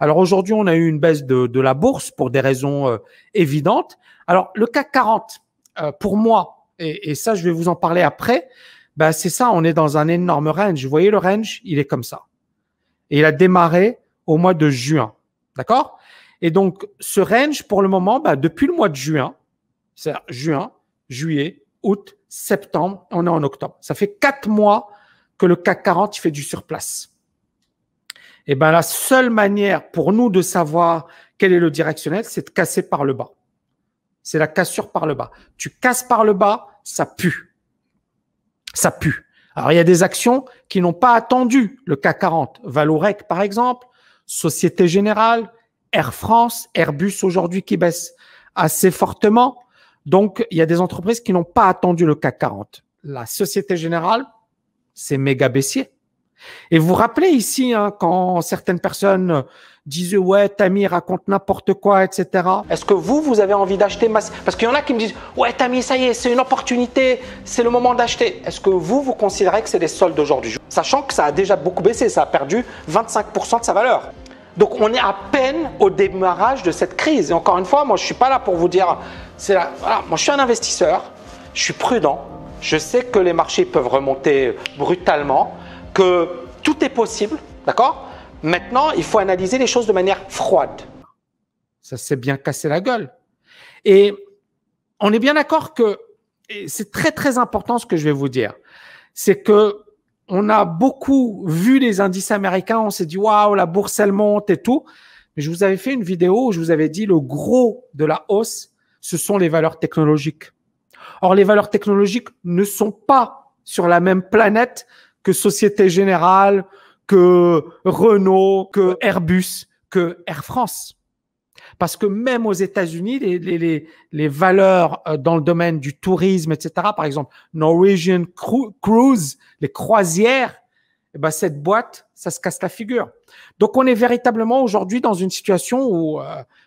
Alors aujourd'hui, on a eu une baisse de la bourse pour des raisons évidentes. Alors le CAC 40, pour moi, et ça, je vais vous en parler après, bah, c'est ça, on est dans un énorme range. Vous voyez le range, il est comme ça. Et il a démarré au mois de juin. D'accord? Et donc, ce range, pour le moment, bah, depuis le mois de juin, c'est-à-dire juin, juillet, août, septembre, on est en octobre. Ça fait 4 mois que le CAC 40 il fait du surplace. Et ben la seule manière pour nous de savoir quel est le directionnel, c'est de casser par le bas. C'est la cassure par le bas. Tu casses par le bas, ça pue. Ça pue. Alors, il y a des actions qui n'ont pas attendu le CAC 40. Valorec, par exemple, Société Générale, Air France, Airbus aujourd'hui qui baisse assez fortement. Donc, il y a des entreprises qui n'ont pas attendu le CAC 40. La Société Générale, c'est méga baissier. Et vous vous rappelez ici, hein, quand certaines personnes disaient « Ouais, Tammy raconte n'importe quoi, etc. » Est-ce que vous avez envie d'acheter Parce qu'il y en a qui me disent « Ouais, Tammy, ça y est, c'est une opportunité, c'est le moment d'acheter. » Est-ce que vous considérez que c'est les soldes d'aujourd'hui? Sachant que ça a déjà beaucoup baissé, ça a perdu 25% de sa valeur. Donc, on est à peine au démarrage de cette crise. Et encore une fois, moi, je ne suis pas là pour vous dire voilà, moi, je suis un investisseur, je suis prudent, je sais que les marchés peuvent remonter brutalement, que tout est possible, d'accord? Maintenant, il faut analyser les choses de manière froide. Ça s'est bien cassé la gueule. Et on est bien d'accord que c'est très, très important ce que je vais vous dire. C'est que on a beaucoup vu les indices américains, on s'est dit « Waouh, la bourse, elle monte et tout ». Mais je vous avais fait une vidéo où je vous avais dit le gros de la hausse, ce sont les valeurs technologiques. Or, les valeurs technologiques ne sont pas sur la même planète que Société Générale, que Renault, que Airbus, que Air France. Parce que même aux États-Unis, les valeurs dans le domaine du tourisme, etc., par exemple, Norwegian Cruise, les croisières, eh ben, cette boîte, ça se casse la figure. Donc, on est véritablement aujourd'hui dans une situation où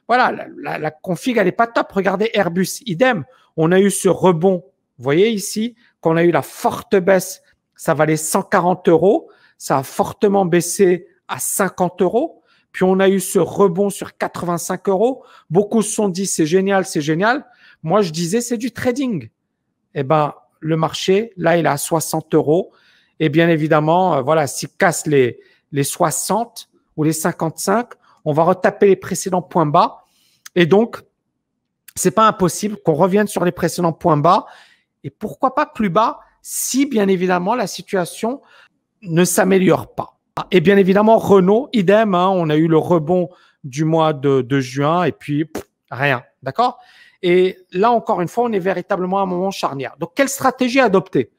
voilà, la config, elle n'est pas top. Regardez Airbus, idem. On a eu ce rebond, vous voyez ici, qu'on a eu la forte baisse, ça valait 140 €, ça a fortement baissé à 50 €. Puis on a eu ce rebond sur 85 €. Beaucoup se sont dit c'est génial, c'est génial. Moi, je disais c'est du trading. Eh ben, le marché, là, il est à 60 €. Et bien évidemment, voilà, s'il casse les 60 ou les 55, on va retaper les précédents points bas. Et donc, c'est pas impossible qu'on revienne sur les précédents points bas. Et pourquoi pas plus bas si, bien évidemment, la situation ne s'améliore pas. Et bien évidemment, Renault, idem, hein, on a eu le rebond du mois de juin et puis rien, d'accord? Et là, encore une fois, on est véritablement à un moment charnière. Donc, quelle stratégie adopter?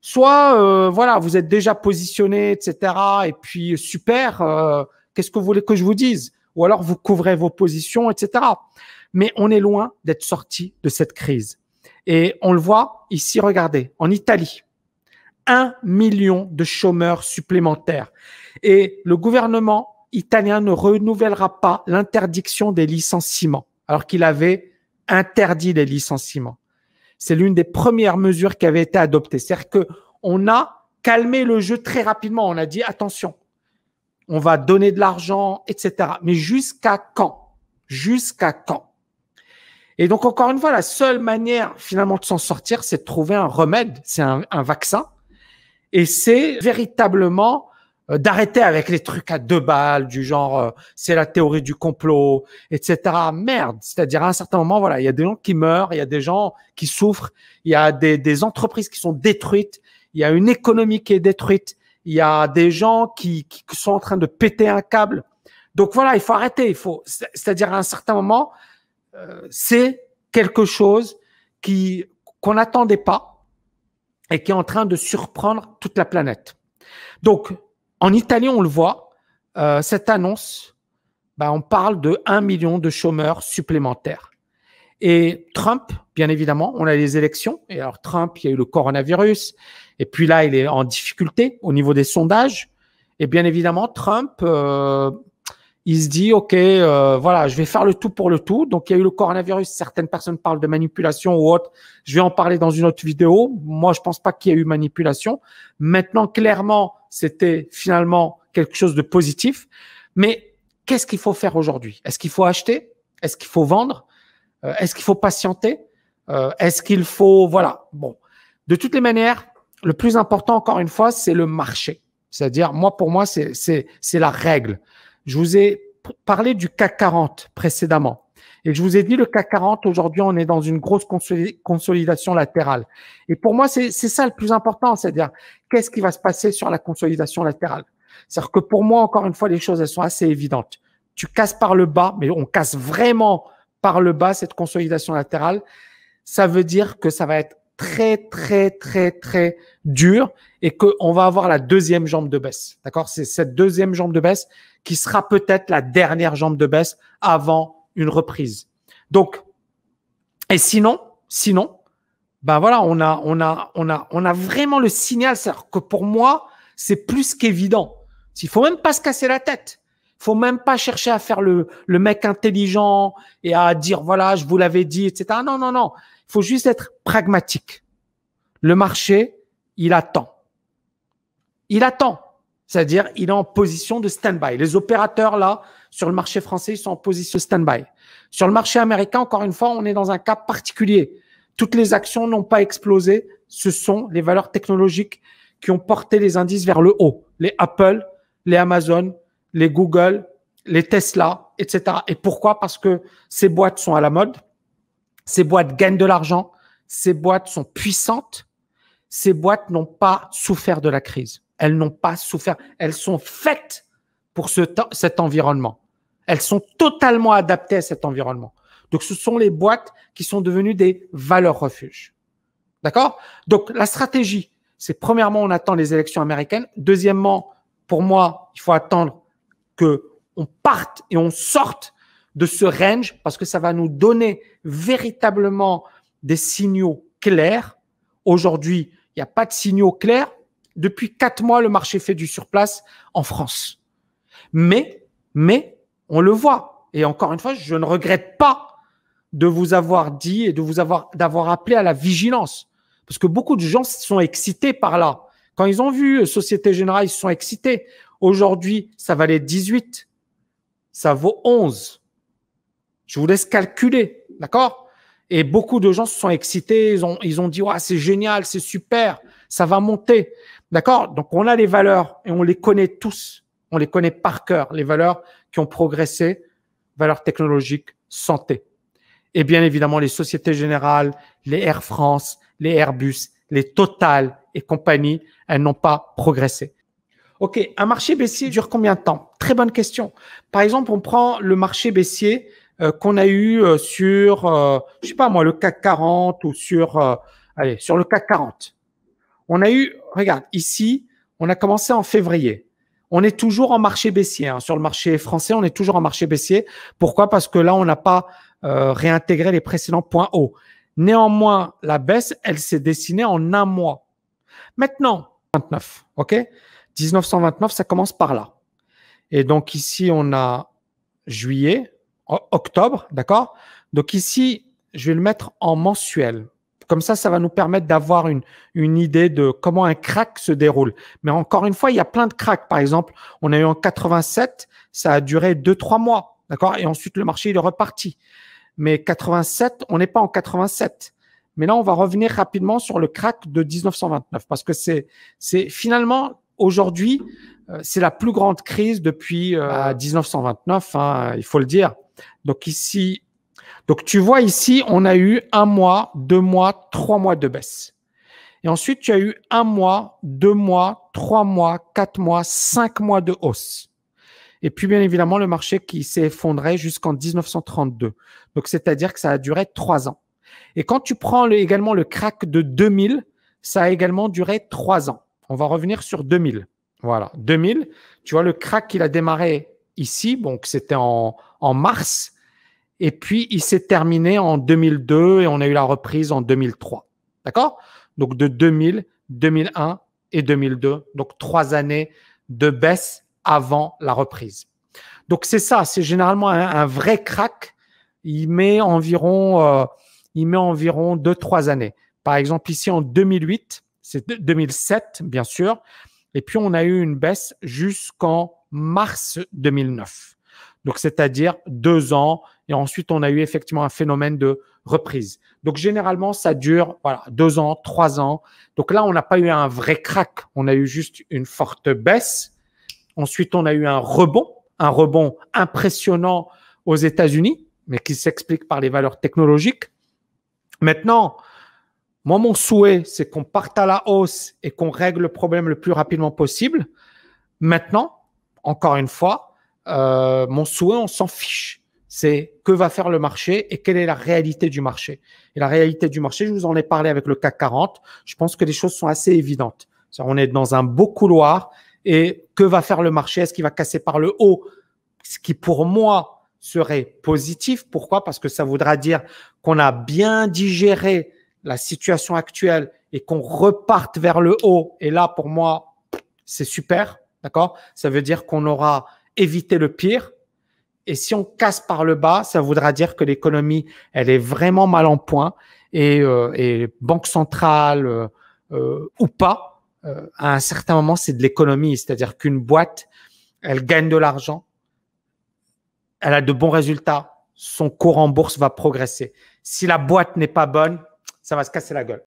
Soit, voilà, vous êtes déjà positionné, etc. Et puis, super, qu'est-ce que vous voulez que je vous dise? Ou alors, vous couvrez vos positions, etc. Mais on est loin d'être sorti de cette crise. Et on le voit ici, regardez, en Italie. 1 million de chômeurs supplémentaires. Et le gouvernement italien ne renouvellera pas l'interdiction des licenciements, alors qu'il avait interdit les licenciements. C'est l'une des premières mesures qui avait été adoptée. C'est-à-dire qu'on a calmé le jeu très rapidement. On a dit, attention, on va donner de l'argent, etc. Mais jusqu'à quand? Jusqu'à quand? Et donc, encore une fois, la seule manière finalement de s'en sortir, c'est de trouver un remède, c'est un vaccin. Et c'est véritablement d'arrêter avec les trucs à 2 balles, du genre c'est la théorie du complot, etc. Merde, c'est-à-dire à un certain moment, voilà, il y a des gens qui meurent, il y a des gens qui souffrent, il y a des entreprises qui sont détruites, il y a une économie qui est détruite, il y a des gens qui sont en train de péter un câble. Donc voilà, il faut arrêter, c'est-à-dire à un certain moment, c'est quelque chose qu'on n'attendait pas et qui est en train de surprendre toute la planète. Donc, en Italie, on le voit, cette annonce, on parle de 1 million de chômeurs supplémentaires. Et Trump, bien évidemment, on a les élections. Et alors, Trump, il y a eu le coronavirus. Et puis là, il est en difficulté au niveau des sondages. Et bien évidemment, Trump, il se dit, OK, voilà, je vais faire le tout pour le tout. Donc, il y a eu le coronavirus. Certaines personnes parlent de manipulation ou autre. Je vais en parler dans une autre vidéo. Moi, je pense pas qu'il y ait eu manipulation. Maintenant, clairement, c'était finalement quelque chose de positif. Mais qu'est-ce qu'il faut faire aujourd'hui? Est-ce qu'il faut acheter? Est-ce qu'il faut vendre? Est-ce qu'il faut patienter? Est-ce qu'il faut… Voilà. Bon. De toutes les manières, le plus important, encore une fois, c'est le marché. C'est-à-dire, pour moi, c'est la règle. Je vous ai parlé du CAC 40 précédemment. Et je vous ai dit, le CAC 40, aujourd'hui, on est dans une grosse consolidation latérale. Et pour moi, c'est ça le plus important. C'est-à-dire, qu'est-ce qui va se passer sur la consolidation latérale? C'est-à-dire que pour moi, encore une fois, les choses, elles sont assez évidentes. Tu casses par le bas, mais on casse vraiment par le bas cette consolidation latérale. Ça veut dire que ça va être très, très, très, très dur et qu'on va avoir la deuxième jambe de baisse. D'accord? C'est cette deuxième jambe de baisse qui sera peut-être la dernière jambe de baisse avant une reprise. Donc, et sinon, ben voilà, on a vraiment le signal. C'est-à-dire que pour moi, c'est plus qu'évident. Il faut même pas se casser la tête. Il faut même pas chercher à faire le mec intelligent et à dire voilà, je vous l'avais dit, etc. Non, non, non. Il faut juste être pragmatique. Le marché, il attend. Il attend. C'est-à-dire, il est en position de stand-by. Les opérateurs, là, sur le marché français, ils sont en position de stand-by. Sur le marché américain, encore une fois, on est dans un cas particulier. Toutes les actions n'ont pas explosé. Ce sont les valeurs technologiques qui ont porté les indices vers le haut. Les Apple, les Amazon, les Google, les Tesla, etc. Et pourquoi? Parce que ces boîtes sont à la mode. Ces boîtes gagnent de l'argent. Ces boîtes sont puissantes. Ces boîtes n'ont pas souffert de la crise. Elles n'ont pas souffert. Elles sont faites pour cet environnement. Elles sont totalement adaptées à cet environnement. Donc, ce sont les boîtes qui sont devenues des valeurs refuges. D'accord? Donc, la stratégie, c'est premièrement, on attend les élections américaines. Deuxièmement, pour moi, il faut attendre qu'on parte et on sorte de ce range parce que ça va nous donner véritablement des signaux clairs. Aujourd'hui, il n'y a pas de signaux clairs. Depuis 4 mois, le marché fait du surplace en France. Mais, on le voit. Et encore une fois, je ne regrette pas de vous avoir dit et d'avoir appelé à la vigilance. Parce que beaucoup de gens sont excités par là. Quand ils ont vu Société Générale, ils se sont excités. Aujourd'hui, ça valait 18. Ça vaut 11. Je vous laisse calculer. D'accord? Et beaucoup de gens se sont excités. Ils ont dit, ouais, c'est génial, c'est super, ça va monter. D'accord? Donc, on a les valeurs et on les connaît tous. On les connaît par cœur, les valeurs qui ont progressé, valeurs technologiques, santé. Et bien évidemment, les Sociétés Générales, les Air France, les Airbus, les Total et compagnie, elles n'ont pas progressé. OK, un marché baissier dure combien de temps? Très bonne question. Par exemple, on prend le marché baissier qu'on a eu sur, je sais pas moi, le CAC 40 ou sur le CAC 40. On a eu, regarde, ici, on a commencé en février. On est toujours en marché baissier. Hein. Sur le marché français, on est toujours en marché baissier. Pourquoi? Parce que là, on n'a pas réintégré les précédents points hauts. Néanmoins, la baisse, elle s'est dessinée en un mois. Maintenant, 29, OK? 1929, ça commence par là. Et donc ici, on a juillet, octobre, d'accord? Donc ici, je vais le mettre en mensuel. Comme ça va nous permettre d'avoir une idée de comment un crack se déroule. Mais encore une fois, il y a plein de cracks. Par exemple, on a eu en 87, ça a duré 2-3 mois, d'accord? Et ensuite, le marché, il est reparti. Mais 87, on n'est pas en 87. Mais là, on va revenir rapidement sur le crack de 1929 parce que c'est finalement, aujourd'hui, c'est la plus grande crise depuis 1929, hein, il faut le dire. Donc ici, donc tu vois ici, on a eu 1 mois, 2 mois, 3 mois de baisse. Et ensuite, tu as eu 1 mois, 2 mois, 3 mois, 4 mois, 5 mois de hausse. Et puis, bien évidemment, le marché qui s'est effondré jusqu'en 1932. Donc, c'est-à-dire que ça a duré 3 ans. Et quand tu prends également le crack de 2000, ça a également duré 3 ans. On va revenir sur 2000. Voilà, 2000, tu vois, le crack, il a démarré ici, donc c'était en mars. Et puis, il s'est terminé en 2002 et on a eu la reprise en 2003. D'accord? Donc, de 2000, 2001 et 2002. Donc, 3 années de baisse avant la reprise. Donc, c'est ça. C'est généralement un vrai crack. Il met environ 2-3 années. Par exemple, ici, en 2008, c'est 2007, bien sûr. Et puis, on a eu une baisse jusqu'en mars 2009. Donc, c'est-à-dire 2 ans. Et ensuite, on a eu effectivement un phénomène de reprise. Donc, généralement, ça dure 2 ans, 3 ans. Donc là, on n'a pas eu un vrai crack. On a eu juste une forte baisse. Ensuite, on a eu un rebond impressionnant aux États-Unis, mais qui s'explique par les valeurs technologiques. Maintenant, moi, mon souhait, c'est qu'on parte à la hausse et qu'on règle le problème le plus rapidement possible. Maintenant, encore une fois, mon souhait, on s'en fiche. C'est que va faire le marché et quelle est la réalité du marché. Et la réalité du marché, je vous en ai parlé avec le CAC 40. Je pense que les choses sont assez évidentes. On est dans un beau couloir et que va faire le marché? Est-ce qu'il va casser par le haut? Ce qui, pour moi, serait positif. Pourquoi? Parce que ça voudra dire qu'on a bien digéré la situation actuelle et qu'on reparte vers le haut. Et là, pour moi, c'est super. D'accord? Ça veut dire qu'on aura évité le pire. Et si on casse par le bas, ça voudra dire que l'économie, elle est vraiment mal en point. Et banque centrale ou pas, à un certain moment, c'est de l'économie. C'est-à-dire qu'une boîte, elle gagne de l'argent, elle a de bons résultats, son cours en bourse va progresser. Si la boîte n'est pas bonne, ça va se casser la gueule.